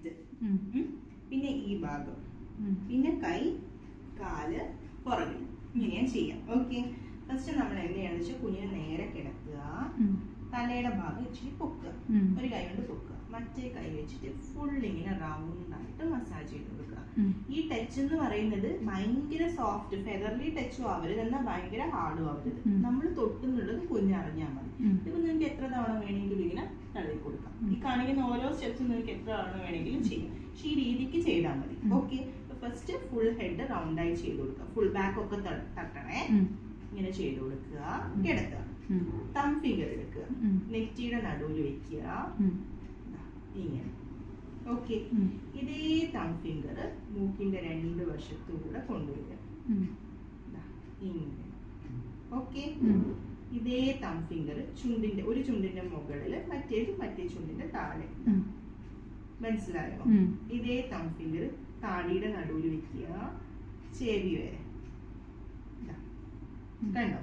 ഇത്, പിന്നെ ഈ ഭാഗം, പിന്നെ കൈ, കാല്, പുറകിൽ, ഇങ്ങനെയാണ് ചെയ്യാം. ഓക്കെ, ഫസ്റ്റ് നമ്മൾ എങ്ങനെയാണെന്ന് വെച്ചാൽ കുഞ്ഞിനെ നേരെ കിടക്കുക, തലയുടെ ഭാഗം ഇച്ചിരി പൊക്കുക, ഒരു കൈ കൊണ്ട് പൊക്കുക, മറ്റേ കൈ വെച്ചിട്ട് ഫുൾ ഇങ്ങനെ റൗണ്ട് ആയിട്ട് മസാജ് ചെയ്ത് കൊടുക്കുക. ഈ ടച്ച് എന്ന് പറയുന്നത് ഭയങ്കര സോഫ്റ്റ് ഫെദർലി ടച്ചും ആവരുത്, എന്നാൽ ഭയങ്കര ഹാർഡും ആവരുത്. നമ്മൾ തൊട്ടുന്നുള്ളത് കുഞ്ഞറിഞ്ഞാൽ മതി. ഇപ്പൊ നിങ്ങൾക്ക് എത്ര തവണ വേണമെങ്കിലും ഇങ്ങനെ തടവി കൊടുക്കാം. ഈ കാണിക്കുന്ന ഓരോ സ്റ്റെപ്സും നിങ്ങൾക്ക് എത്ര തവണ വേണമെങ്കിലും ചെയ്യാം. പക്ഷെ ഈ രീതിക്ക് ചെയ്താൽ മതി. Okay, first full head round ആയി ചെയ്ത് കൊടുക്കുക. ഫുൾ ബാക്ക് ഒക്കെ തട്ടണേ, ഇങ്ങനെ ചെയ്ത് കൊടുക്കുക. കിടക്കുക, തം ഫിംഗർ എടുക്കുക, നെറ്റിയുടെ നടുവിൽ വെക്കുക, ഇങ്ങനെ. ഓക്കെ, ഇതേ തം ഫിംഗർ മൂക്കിന്റെ 2 വശത്തൂടെ കൊണ്ടുവരിക, ഇങ്ങനെ. ഓക്കെ, ഇതേ തം ഫിംഗർ ചുണ്ടിന്റെ ഒരു ചുണ്ടിന്റെ മുകളില്, മറ്റേ ചുണ്ടിന്റെ താഴെ. മനസ്സിലായോ? ഇതേ തം ഫിംഗർ താടിയുടെ നടുവിൽ വെക്കുക, ചെവി വരെ. കണ്ടോ?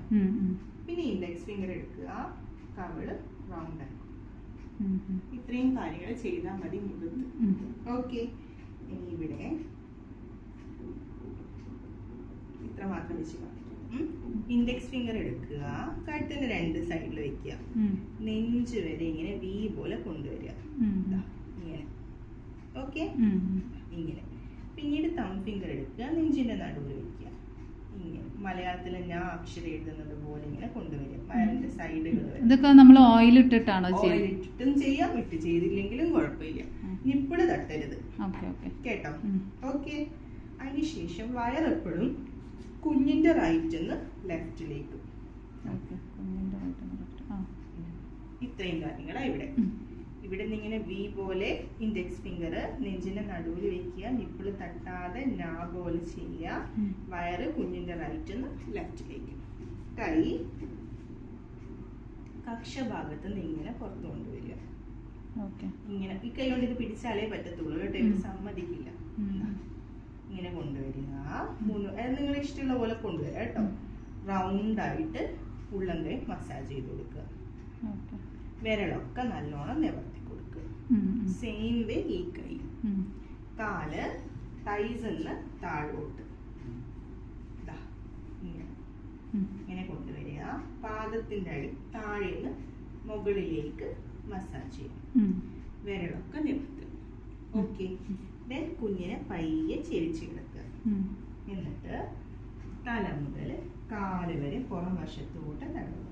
പിന്നെ ഇൻഡെക്സ് ഫിംഗർ എടുക്കുക, കവള് റൗണ്ട് ആക്കുക. ഇത്രയും കാര്യങ്ങൾ ചെയ്താൽ മതി മുഖത്ത്. ഓക്കെ, ഇനി ഇവിടെ ഇത്ര മാത്രം വെച്ച് കാണിക്കും. ഇൻഡെക്സ് ഫിംഗർ എടുക്കുക, കഴുത്തിന്റെ 2 സൈഡിൽ വെക്കുക, നെഞ്ച് വരെ ഇങ്ങനെ വി പോലെ കൊണ്ടുവരിക, ഇങ്ങനെ. ഓക്കെ, ഇങ്ങനെ. പിന്നീട് തം ഫിംഗർ എടുക്കുക, നെഞ്ചിന്റെ നടുവിൽ വെക്കുക, ഇങ്ങനെ. മലയാളത്തിൽ ഞാൻ അക്ഷരം എഴുതുന്നത് പോലെ ഇങ്ങനെ കൊണ്ടുവരിക, വയറിന്റെ സൈഡുകൾ. ഇതൊക്കെ നമ്മൾ ഓയിൽ ഇട്ടിട്ടാണോ? ഓയിൽ ഇട്ടിട്ടും ചെയ്യാം, ഇട്ട് ചെയ്തില്ലെങ്കിലും കുഴപ്പമില്ല. നിപ്പിള് തട്ടരുത്, കേട്ടോ? ഓക്കെ, അതിനുശേഷം വയറെപ്പോഴും കുഞ്ഞിന്റെ റൈറ്റിന്ന് ലെഫ്റ്റിലേക്ക്. ഇത്രയും കാര്യങ്ങളാണ് ഇവിടെ. ഇവിടെ നിന്ന് ഇങ്ങനെ വി പോലെ ഇൻഡെക്സ് ഫിംഗർ നെഞ്ചിന്റെ നടുവിൽ വെക്കുക, നിപ്പിള് തട്ടാതെ നാ പോലെ ചെയ്യുക, വയറ് കുഞ്ഞിന്റെ റൈറ്റിന്ന് ലെഫ്റ്റിലേക്ക്. കൈ കക്ഷഭാഗത്ത് നിന്ന് ഇങ്ങനെ പുറത്തു കൊണ്ടുവരിക, ഇങ്ങനെ. ഈ കൈ കൊണ്ട് ഇത് പിടിച്ചാലേ പറ്റത്തുള്ളൂ കേട്ടോ, ഇവർ സമ്മതിക്കില്ല. ഇങ്ങനെ കൊണ്ടുവരിക, നിങ്ങൾ ഇഷ്ടമുള്ള പോലെ കൊണ്ടുവരിക കേട്ടോ. റൗണ്ട് ആയിട്ട് ഉള്ളം കൈ മസാജ് ചെയ്ത് കൊടുക്കുക, വിരലൊക്കെ നല്ലോണം നിവർത്തി കൊടുക്കുക. സെയിം വേ ഈ കൈ, കാല് തൈസിന്ന് താഴോട്ട്, ഇങ്ങനെ കൊണ്ടുവരിക. പാദത്തിന്റെ അടി താഴേന്ന് മുകളിലേക്ക് മസാജ് ചെയ്യും, വിരലൊക്കെ നിവർത്തുക. ഓക്കെ, കുഞ്ഞിനെ പയ്യെ ചെരിച്ച് കിടക്കുക. എന്നിട്ട് തല മുതൽ കാല് വരെ പുറം വശത്തോട്ട് തടവുക,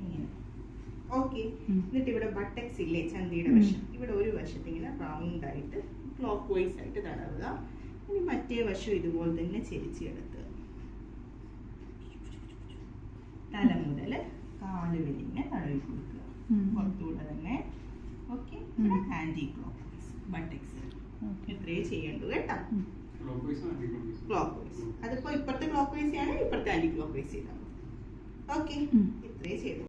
ഇങ്ങനെ. ഓക്കെ, എന്നിട്ട് ഇവിടെ ബട്ടക്സ് ഇല്ലേ, ചന്തിയുടെ വശം, ഇവിടെ ഒരു വശത്ത് ഇങ്ങനെ റൗണ്ട് ആയിട്ട് ക്ലോക്ക് വൈസ് ആയിട്ട് തടവുക. ഇനി മറ്റേ വശം ഇതുപോലെ തന്നെ ചെരിച്ച് കിടത്തുക. തല മുതൽ കാല് വരെ ഇങ്ങനെ തടവി കൊടുക്കുക, പുറത്തൂടെ തന്നെ. Okay, anticlockwise buttocks ഇത്രേ ചെയ്യണ്ടു കേട്ടോ. ക്ലോക്ക് വൈസ്, അതിപ്പോ ഇപ്പുറത്തെ ക്ലോക്ക് വൈസ് ആണ്, ഇപ്പുറത്തെ ആന്റി ക്ലോക്ക് വൈസ് ചെയ്താൽ. ഓക്കെ, ഇത്രേ ചെയ്തു.